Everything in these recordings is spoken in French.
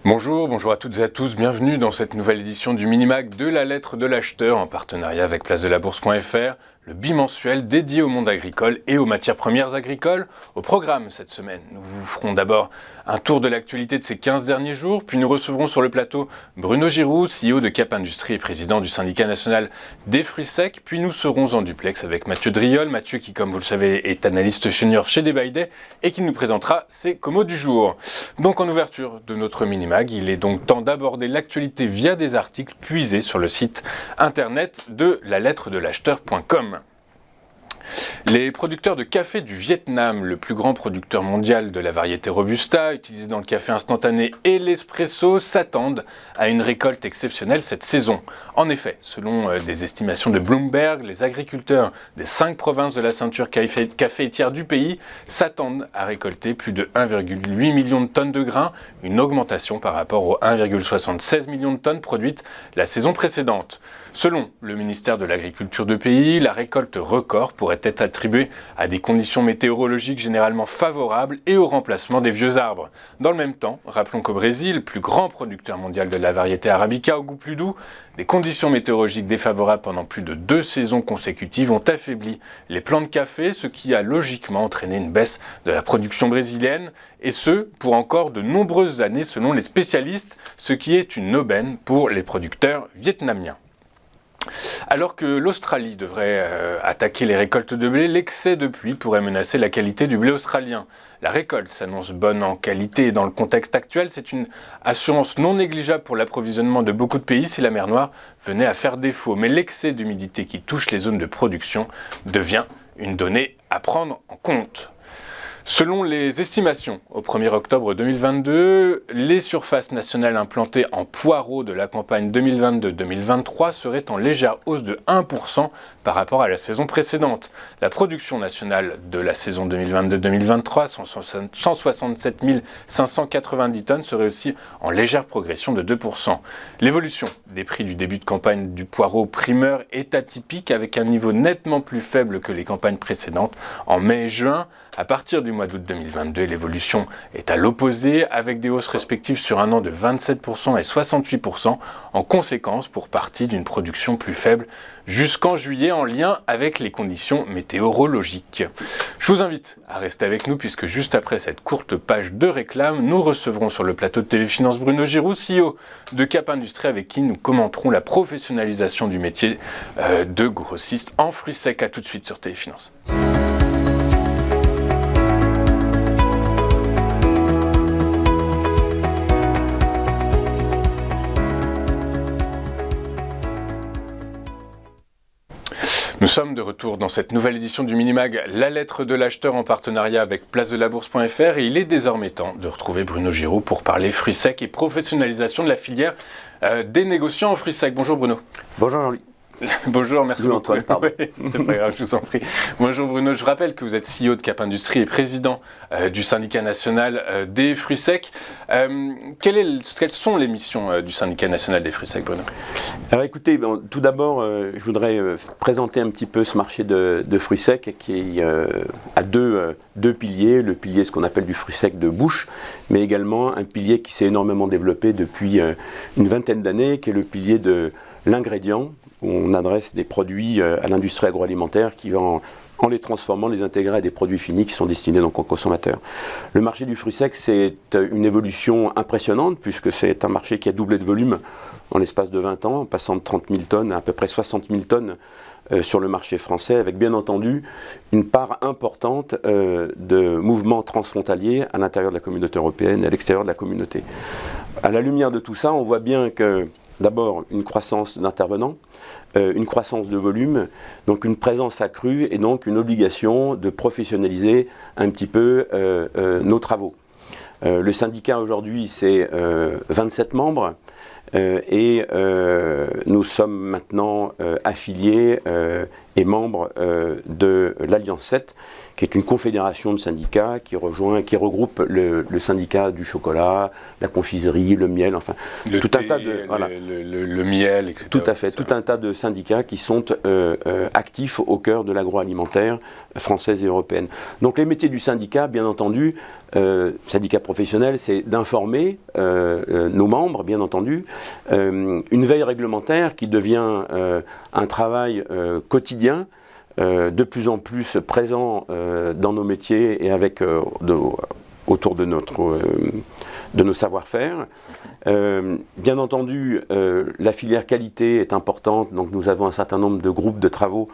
Bonjour à toutes et à tous, bienvenue dans cette nouvelle édition du Minimag de la lettre de l'acheteur en partenariat avec placedelabourse.fr, le bimensuel dédié au monde agricole et aux matières premières agricoles. Au programme cette semaine, nous vous ferons d'abord un tour de l'actualité de ces 15 derniers jours, puis nous recevrons sur le plateau Bruno Giroux, CEO de Cap Industrie et président du syndicat national des fruits secs, puis nous serons en duplex avec Mathieu Driol, Mathieu qui, comme vous le savez, est analyste senior chez Debaiday et qui nous présentera ses comos du jour. Donc en ouverture de notre Minimag, il est donc temps d'aborder l'actualité via des articles puisés sur le site internet de lalettre-de-l'acheteur.com. Les producteurs de café du Vietnam, le plus grand producteur mondial de la variété Robusta, utilisée dans le café instantané et l'espresso, s'attendent à une récolte exceptionnelle cette saison. En effet, selon des estimations de Bloomberg, les agriculteurs des 5 provinces de la ceinture caféitière du pays s'attendent à récolter plus de 1,8 million de tonnes de grains, une augmentation par rapport aux 1,76 million de tonnes produites la saison précédente. Selon le ministère de l'Agriculture du pays, la récolte record pourrait être attribuée à des conditions météorologiques généralement favorables et au remplacement des vieux arbres. Dans le même temps, rappelons qu'au Brésil, plus grand producteur mondial de la variété Arabica au goût plus doux, des conditions météorologiques défavorables pendant plus de 2 saisons consécutives ont affaibli les plants de café, ce qui a logiquement entraîné une baisse de la production brésilienne, et ce, pour encore de nombreuses années selon les spécialistes, ce qui est une aubaine pour les producteurs vietnamiens. Alors que l'Australie devrait attaquer les récoltes de blé, l'excès de pluie pourrait menacer la qualité du blé australien. La récolte s'annonce bonne en qualité et dans le contexte actuel, c'est une assurance non négligeable pour l'approvisionnement de beaucoup de pays si la mer Noire venait à faire défaut. Mais l'excès d'humidité qui touche les zones de production devient une donnée à prendre en compte. Selon les estimations, au 1er octobre 2022, les surfaces nationales implantées en poireaux de la campagne 2022-2023 seraient en légère hausse de 1% par rapport à la saison précédente. La production nationale de la saison 2022-2023, 167 590 tonnes, serait aussi en légère progression de 2%. L'évolution des prix du début de campagne du poireau primeur est atypique avec un niveau nettement plus faible que les campagnes précédentes en mai et juin. À partir du mois d'août 2022, l'évolution est à l'opposé, avec des hausses respectives sur un an de 27% et 68%, en conséquence pour partie d'une production plus faible jusqu'en juillet en lien avec les conditions météorologiques. Je vous invite à rester avec nous puisque juste après cette courte page de réclame, nous recevrons sur le plateau de Téléfinance Bruno Giroux, CEO de Cap Industrie, avec qui nous commenterons la professionnalisation du métier de grossiste en fruits secs. À tout de suite sur Téléfinance. Nous sommes de retour dans cette nouvelle édition du Minimag, la lettre de l'acheteur en partenariat avec placedelabourse.fr et il est désormais temps de retrouver Bruno Giroux pour parler fruits secs et professionnalisation de la filière des négociants en fruits secs. Bonjour Bruno. Bonjour Jean-Louis. Bonjour, merci beaucoup. Antoine, pardon. Oui, c'est pas grave, je vous en prie. Bonjour Bruno, je rappelle que vous êtes CEO de Cap Industrie et président du syndicat national des fruits secs. Quelles sont les missions du syndicat national des fruits secs, Bruno ? Alors écoutez, tout d'abord, je voudrais présenter un petit peu ce marché de fruits secs qui a deux piliers. Le pilier, ce qu'on appelle du fruit sec de bouche, mais également un pilier qui s'est énormément développé depuis une vingtaine d'années, qui est le pilier de l'ingrédient, où on adresse des produits à l'industrie agroalimentaire qui va en les transformant, les intégrer à des produits finis qui sont destinés donc aux consommateurs. Le marché du fruit sec, c'est une évolution impressionnante puisque c'est un marché qui a doublé de volume en l'espace de 20 ans, en passant de 30 000 tonnes à peu près 60 000 tonnes sur le marché français, avec bien entendu une part importante de mouvements transfrontaliers à l'intérieur de la communauté européenne et à l'extérieur de la communauté. À la lumière de tout ça, on voit bien que d'abord une croissance d'intervenants, une croissance de volume, donc une présence accrue et donc une obligation de professionnaliser un petit peu nos travaux. Le syndicat aujourd'hui c'est 27 membres, et nous sommes maintenant affiliés et membres de l'Alliance 7, qui est une confédération de syndicats qui regroupe le syndicat du chocolat, la confiserie, le miel, enfin tout un tas de le miel, etc. Tout à fait, tout un tas de syndicats qui sont actifs au cœur de l'agroalimentaire française et européenne. Donc les métiers du syndicat, bien entendu, syndicat professionnel, c'est d'informer nos membres, bien entendu, une veille réglementaire qui devient un travail quotidien, de plus en plus présent dans nos métiers et autour de nos savoir-faire. Bien entendu, la filière qualité est importante, donc nous avons un certain nombre de groupes de travaux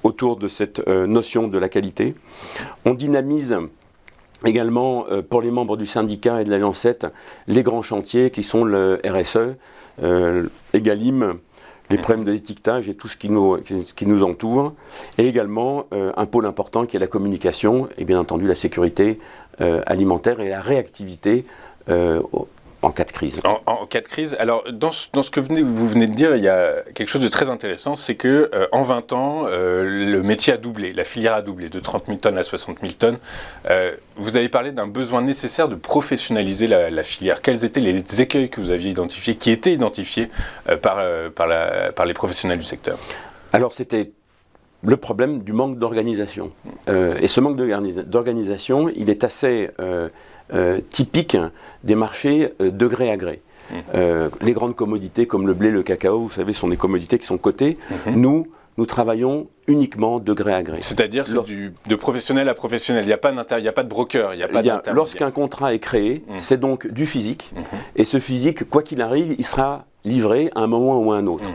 autour de cette notion de la qualité. On dynamise également pour les membres du syndicat et de l'Alliance 7 les grands chantiers qui sont le RSE, EGalim, les problèmes de l'étiquetage et tout ce qui nous entoure, et également un pôle important qui est la communication et bien entendu la sécurité alimentaire et la réactivité en cas de crise. En cas de crise, alors dans ce que vous venez de dire, il y a quelque chose de très intéressant, c'est que en 20 ans, le métier a doublé, la filière a doublé, de 30 000 tonnes à 60 000 tonnes. Vous avez parlé d'un besoin nécessaire de professionnaliser la filière. Quels étaient les écueils que vous aviez identifiés, qui étaient identifiés par les professionnels du secteur? Alors c'était le problème du manque d'organisation. Et ce manque d'organisation, il est assez typique des marchés de gré à gré. Les grandes commodités comme le blé, le cacao, vous savez, sont des commodités qui sont cotées. Nous travaillons uniquement de gré à gré. C'est-à-dire c'est de professionnel à professionnel, il n'y a pas de broker, il n'y a pas d'intermédiaire. Lorsqu'un contrat est créé, c'est donc du physique, et ce physique, quoi qu'il arrive, il sera livré à un moment ou à un autre.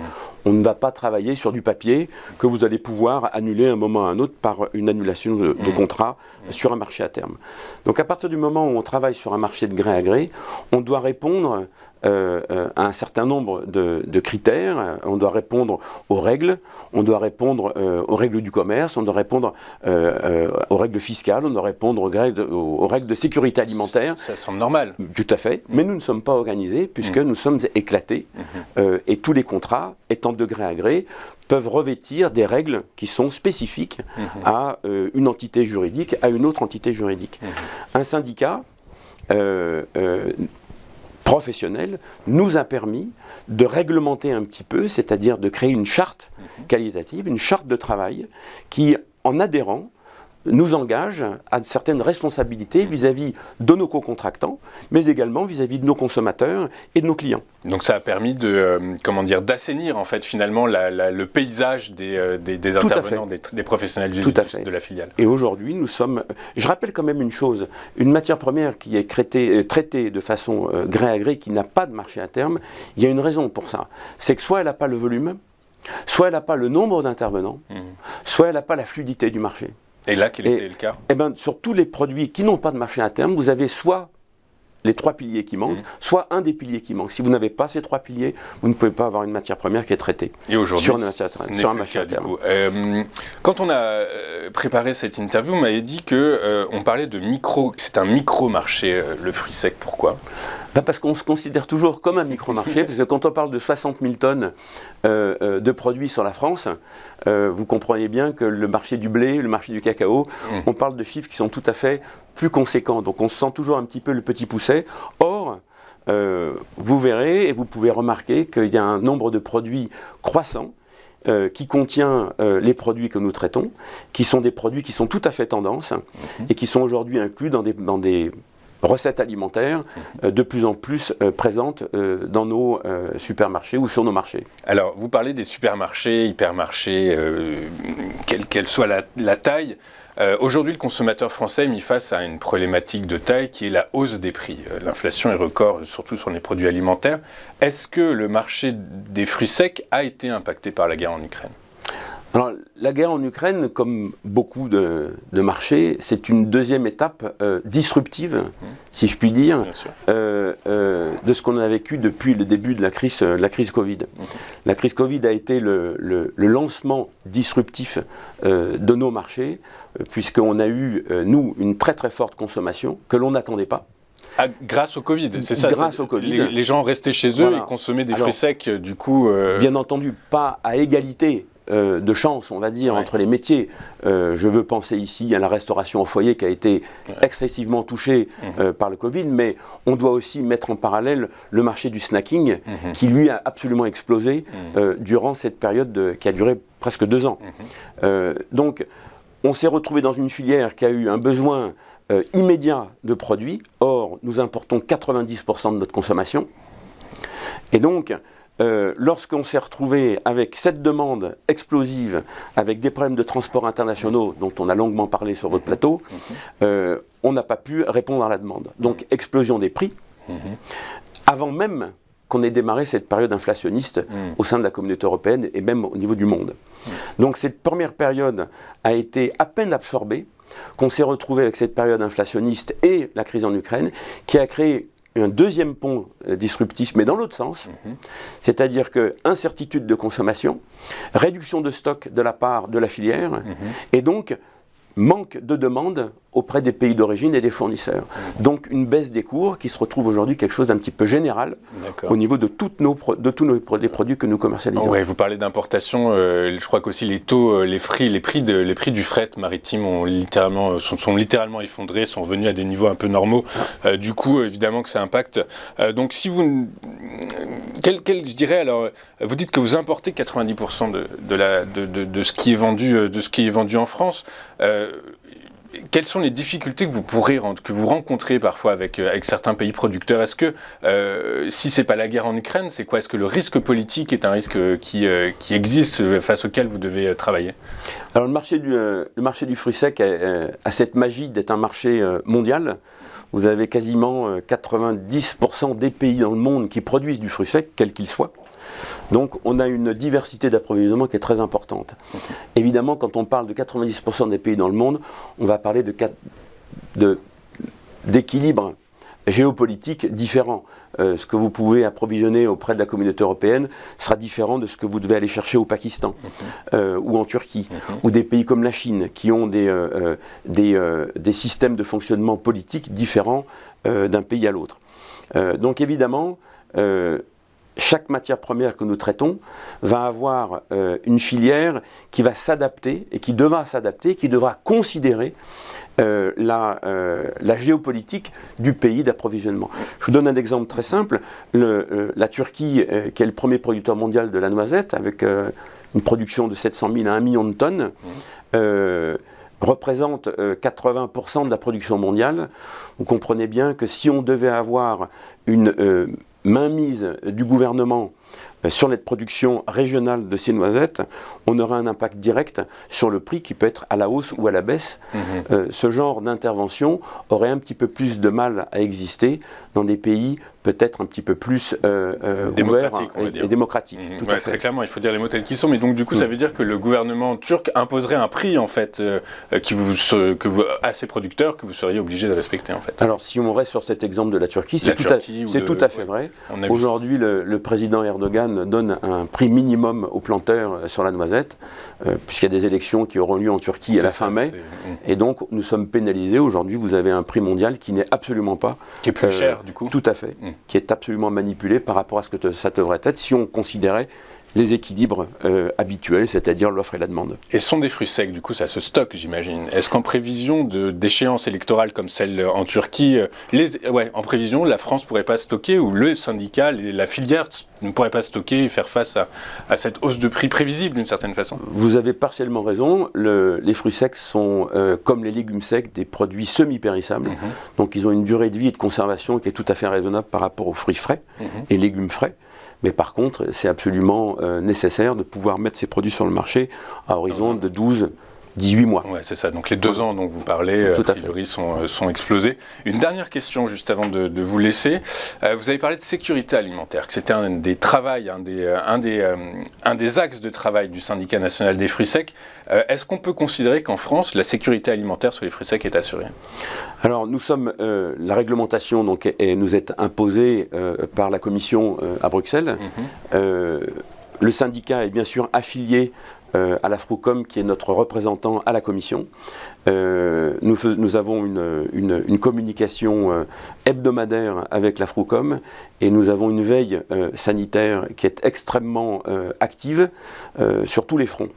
On ne va pas travailler sur du papier que vous allez pouvoir annuler à un moment ou à un autre par une annulation de contrat sur un marché à terme. Donc à partir du moment où on travaille sur un marché de gré à gré, on doit répondre à un certain nombre de critères, on doit répondre aux règles, on doit répondre aux règles du commerce, on doit répondre aux règles fiscales, on doit répondre aux règles de sécurité alimentaire. Ça semble normal. Tout à fait, mais nous ne sommes pas organisés puisque nous sommes éclatés et tous les contrats, étant de gré à gré, peuvent revêtir des règles qui sont spécifiques à une entité juridique, à une autre entité juridique. Un syndicat professionnel nous a permis de réglementer un petit peu, c'est-à-dire de créer une charte qualitative, une charte de travail qui, en adhérant, nous engage à certaines responsabilités vis-à-vis de nos co-contractants, mais également vis-à-vis de nos consommateurs et de nos clients. Donc ça a permis d'assainir en fait finalement le paysage des intervenants, des professionnels de la filiale. Et aujourd'hui nous sommes, je rappelle quand même une chose, une matière première qui est traitée de façon gré à gré, qui n'a pas de marché à terme, il y a une raison pour ça, c'est que soit elle n'a pas le volume, soit elle n'a pas le nombre d'intervenants, soit elle n'a pas la fluidité du marché. Et là, quel était le cas? Sur tous les produits qui n'ont pas de marché à terme, vous avez soit les trois piliers qui manquent, soit un des piliers qui manque. Si vous n'avez pas ces trois piliers, vous ne pouvez pas avoir une matière première qui est traitée sur un marché à terme. Quand on a préparé cette interview, vous m'avez dit qu'on parlait de c'est un micro-marché, le fruit sec. Pourquoi? Parce qu'on se considère toujours comme un micro-marché, parce que quand on parle de 60 000 tonnes de produits sur la France, vous comprenez bien que le marché du blé, le marché du cacao, on parle de chiffres qui sont tout à fait plus conséquents. Donc on se sent toujours un petit peu le petit pousset. Or, vous verrez et vous pouvez remarquer qu'il y a un nombre de produits croissants qui contient les produits que nous traitons, qui sont des produits qui sont tout à fait tendance et qui sont aujourd'hui inclus dans des recettes alimentaires de plus en plus présentes dans nos supermarchés ou sur nos marchés. Alors, vous parlez des supermarchés, hypermarchés, quelle soit la taille. Aujourd'hui, le consommateur français est mis face à une problématique de taille qui est la hausse des prix. L'inflation est record, surtout sur les produits alimentaires. Est-ce que le marché des fruits secs a été impacté par la guerre en Ukraine ? Alors, la guerre en Ukraine, comme beaucoup de marchés, c'est une deuxième étape disruptive, si je puis dire, de ce qu'on a vécu depuis le début de la crise Covid. La crise Covid a été le lancement disruptif de nos marchés, puisqu'on a eu, nous, une très très forte consommation que l'on n'attendait pas. Grâce au Covid, c'est ça. Grâce au Covid. Les gens restaient chez eux et consommaient des fruits secs, du coup... Bien entendu, pas à égalité de chance, on va dire, entre les métiers. Je veux penser ici à la restauration au foyer qui a été excessivement touchée par le Covid, mais on doit aussi mettre en parallèle le marché du snacking qui, lui, a absolument explosé durant cette période qui a duré presque 2 ans. Donc, on s'est retrouvé dans une filière qui a eu un besoin immédiat de produits. Or, nous importons 90% de notre consommation. Et donc, lorsqu'on s'est retrouvé avec cette demande explosive, avec des problèmes de transport internationaux dont on a longuement parlé sur votre plateau, on n'a pas pu répondre à la demande. Donc, explosion des prix, avant même qu'on ait démarré cette période inflationniste au sein de la communauté européenne et même au niveau du monde. Donc, cette première période a été à peine absorbée, qu'on s'est retrouvé avec cette période inflationniste et la crise en Ukraine, qui a créé un deuxième pont disruptif, mais dans l'autre sens, c'est-à-dire que incertitude de consommation, réduction de stock de la part de la filière, et donc manque de demande auprès des pays d'origine et des fournisseurs. Donc une baisse des cours qui se retrouve aujourd'hui quelque chose d'un petit peu général au niveau de tous les produits que nous commercialisons. Ouais, vous parlez d'importation, je crois qu'aussi les taux, les prix du fret maritime sont littéralement effondrés, sont revenus à des niveaux un peu normaux. Du coup, évidemment que ça impacte. Donc si vous... je dirais alors, vous dites que vous importez 90% de ce qui est vendu en France. Quelles sont les difficultés que vous rencontrez parfois avec certains pays producteurs? Est-ce que, si ce n'est pas la guerre en Ukraine, c'est quoi? Est-ce que le risque politique est un risque qui existe, face auquel vous devez travailler? Alors le marché du fruit sec a cette magie d'être un marché mondial. Vous avez quasiment 90% des pays dans le monde qui produisent du fruit sec, quel qu'il soit. Donc on a une diversité d'approvisionnement qui est très importante. Évidemment, quand on parle de 90% des pays dans le monde, on va parler d'équilibre géopolitique différent. Ce que vous pouvez approvisionner auprès de la communauté européenne sera différent de ce que vous devez aller chercher au Pakistan ou en Turquie, ou des pays comme la Chine qui ont des systèmes de fonctionnement politique différents d'un pays à l'autre. Donc évidemment, chaque matière première que nous traitons va avoir une filière qui va s'adapter et qui devra s'adapter, qui devra considérer la géopolitique du pays d'approvisionnement. Je vous donne un exemple très simple. La Turquie, qui est le premier producteur mondial de la noisette, avec une production de 700 000 à 1 million de tonnes, représente 80% de la production mondiale. Vous comprenez bien que si on devait avoir une mainmise du gouvernement sur la production régionale de ces noisettes, on aura un impact direct sur le prix qui peut être à la hausse ou à la baisse. Ce genre d'intervention aurait un petit peu plus de mal à exister dans des pays peut-être un petit peu plus démocratiques, et démocratiques. Tout à fait. Très clairement, il faut dire les mots tels qu'ils sont. Mais donc du coup, ça veut dire que le gouvernement turc imposerait un prix en fait à ses producteurs que vous seriez obligé de respecter en fait. Alors si on reste sur cet exemple de la Turquie, c'est tout à fait vrai. Aujourd'hui, le président Erdogan donne un prix minimum aux planteurs sur la noisette, puisqu'il y a des élections qui auront lieu en Turquie à la fin mai. Et donc nous sommes pénalisés. Aujourd'hui, vous avez un prix mondial qui n'est absolument pas... Qui est plus cher du coup. Tout à fait. Qui est absolument manipulé par rapport à ce que ça devrait être si on considérait les équilibres habituels, c'est-à-dire l'offre et la demande. Et sont des fruits secs, du coup, ça se stocke, j'imagine. Est-ce qu'en prévision d'échéances électorales comme celle en Turquie, en prévision, la France ne pourrait pas stocker, ou le syndicat, la filière ne pourrait pas stocker et faire face à cette hausse de prix prévisible d'une certaine façon? Vous avez partiellement raison. Les fruits secs sont, comme les légumes secs, des produits semi-périssables. Donc ils ont une durée de vie et de conservation qui est tout à fait raisonnable par rapport aux fruits frais et légumes frais. Mais par contre, c'est absolument nécessaire de pouvoir mettre ces produits sur le marché à horizon de 18 mois. Ouais, c'est ça. Donc les 2 ans dont vous parlez, a priori, sont explosés. Une dernière question, juste avant de vous laisser. Vous avez parlé de sécurité alimentaire, que c'était un des axes de travail du syndicat national des fruits secs. Est-ce qu'on peut considérer qu'en France, la sécurité alimentaire sur les fruits secs est assurée? Alors nous sommes, la réglementation nous est imposée par la Commission à Bruxelles. Le syndicat est bien sûr affilié à la Froucom, qui est notre représentant à la commission. Nous avons une communication hebdomadaire avec la Froucom et nous avons une veille sanitaire qui est extrêmement active sur tous les fronts.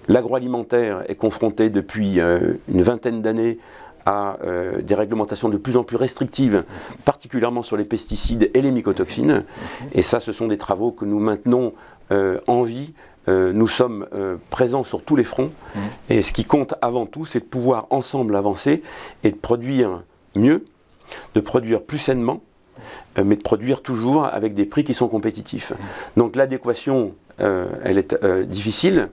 L'agroalimentaire est confronté depuis une vingtaine d'années à des réglementations de plus en plus restrictives, particulièrement sur les pesticides et les mycotoxines. Et ça, ce sont des travaux que nous maintenons en vie. Nous sommes présents sur tous les fronts. Et ce qui compte avant tout, c'est de pouvoir ensemble avancer et de produire mieux, de produire plus sainement, mais de produire toujours avec des prix qui sont compétitifs. Donc l'adéquation, elle est difficile.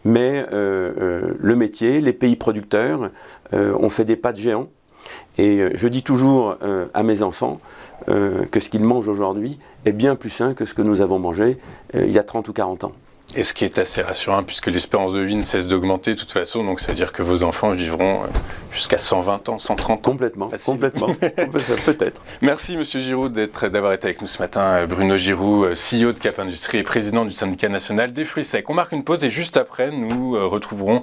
Mais le métier, les pays producteurs ont fait des pas de géant. Et je dis toujours à mes enfants que ce qu'ils mangent aujourd'hui est bien plus sain que ce que nous avons mangé il y a 30 ou 40 ans. Et ce qui est assez rassurant, puisque l'espérance de vie ne cesse d'augmenter de toute façon, donc ça veut dire que vos enfants vivront jusqu'à 120 ans, 130 ans. Complètement, peut-être. Merci Monsieur Giroux d'avoir été avec nous ce matin. Bruno Giroux, CEO de Cap Industrie et président du syndicat national des fruits secs. On marque une pause et juste après, nous retrouverons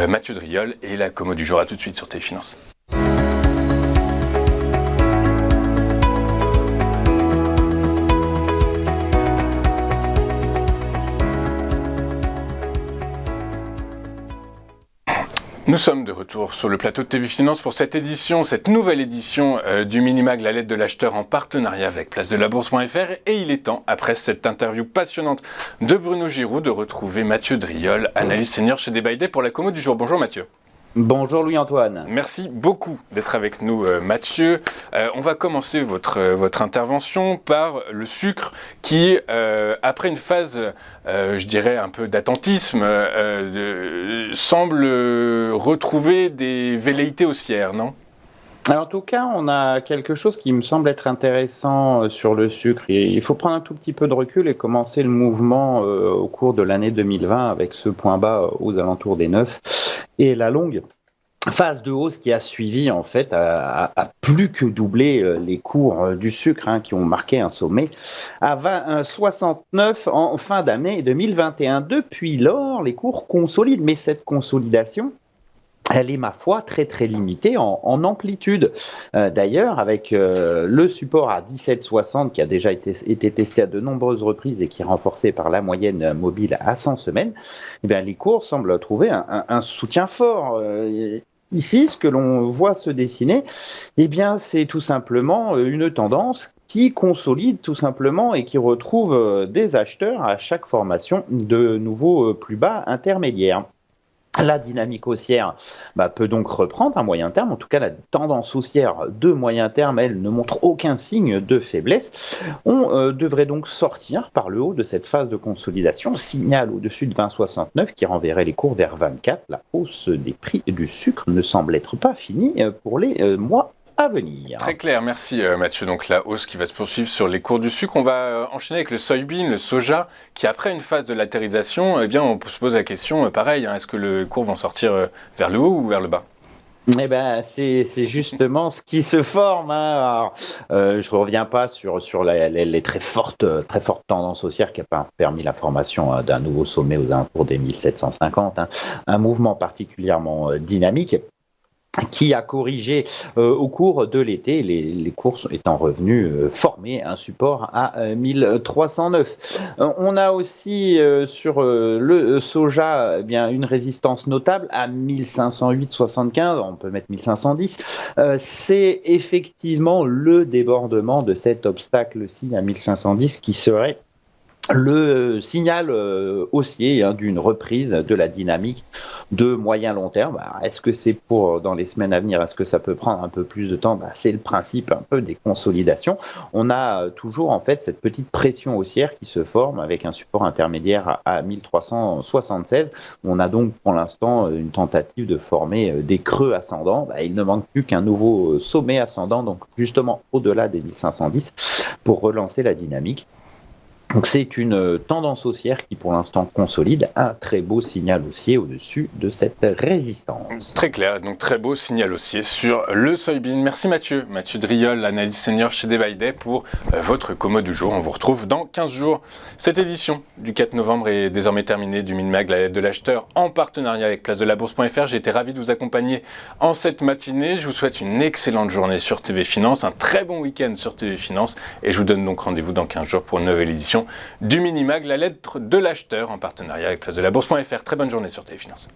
Mathieu Driol et la commo du jour. À tout de suite sur Téléfinance. Nous sommes de retour sur le plateau de TV Finance pour cette nouvelle édition du Minimag, la lettre de l'acheteur en partenariat avec Place de la Bourse.fr. Et il est temps, après cette interview passionnante de Bruno Giroux, de retrouver Mathieu Driol, analyste senior chez Day pour la commo du jour. Bonjour Mathieu. Bonjour Louis-Antoine. Merci beaucoup d'être avec nous Mathieu. On va commencer votre intervention par le sucre qui, après une phase, je dirais, un peu d'attentisme, semble retrouver des velléités haussières, non ? Alors, en tout cas, on a quelque chose qui me semble être intéressant sur le sucre. Il faut prendre un tout petit peu de recul et commencer le mouvement au cours de l'année 2020 avec ce point bas aux alentours des 9 et la longue phase de hausse qui a suivi, en fait, a plus que doublé les cours du sucre qui ont marqué un sommet à 20,69 en fin d'année 2021. Depuis lors, les cours consolident, mais cette consolidation, elle est, ma foi, très très limitée en amplitude. D'ailleurs, avec le support à 17,60 qui a déjà été testé à de nombreuses reprises et qui est renforcé par la moyenne mobile à 100 semaines, eh bien, les cours semblent trouver un soutien fort. Ici, ce que l'on voit se dessiner, eh bien, c'est tout simplement une tendance qui consolide tout simplement et qui retrouve des acheteurs à chaque formation de nouveaux plus bas intermédiaires. La dynamique haussière peut donc reprendre à moyen terme. En tout cas, la tendance haussière de moyen terme, elle, ne montre aucun signe de faiblesse. On devrait donc sortir par le haut de cette phase de consolidation, signal au-dessus de 20,69 qui renverrait les cours vers 24. La hausse des prix du sucre ne semble être pas finie pour les mois à venir. Très clair, merci Mathieu. Donc la hausse qui va se poursuivre sur les cours du sucre. On va enchaîner avec le soybean, le soja, qui après une phase de latéralisation, eh bien on se pose la question, pareil, est-ce que les cours vont sortir vers le haut ou vers le bas ? Eh ben, c'est justement ce qui se forme. Alors, je reviens pas sur les très fortes tendances haussières qui n'ont pas permis la formation d'un nouveau sommet aux alentours des 1750. Un mouvement particulièrement dynamique qui a corrigé au cours de l'été, les cours étant revenus former un support à 1309. On a aussi sur le soja une résistance notable à 1508,75, on peut mettre 1510. C'est effectivement le débordement de cet obstacle-ci à 1510 qui serait le signal haussier d'une reprise de la dynamique de moyen-long terme. Est-ce que c'est pour dans les semaines à venir? Est-ce que ça peut prendre un peu plus de temps? C'est le principe un peu des consolidations. On a toujours en fait cette petite pression haussière qui se forme avec un support intermédiaire à 1376. On a donc pour l'instant une tentative de former des creux ascendants. Il ne manque plus qu'un nouveau sommet ascendant, donc justement au-delà des 1510 pour relancer la dynamique. Donc c'est une tendance haussière qui pour l'instant consolide, un très beau signal haussier au-dessus de cette résistance. Très clair, donc très beau signal haussier sur le soybean. Merci Mathieu Driol, analyste senior chez Day by Day pour votre commo du jour. On vous retrouve dans 15 jours. Cette édition du 4 novembre est désormais terminée du Minimag, la lettre de l'acheteur, en partenariat avec Place de la Bourse.fr. J'ai été ravi de vous accompagner en cette matinée. Je vous souhaite une excellente journée sur TV Finance, un très bon week-end sur TV Finance et je vous donne donc rendez-vous dans 15 jours pour une nouvelle édition du Minimag, la lettre de l'acheteur en partenariat avec Place de la Bourse.fr. Très bonne journée sur TV Finance.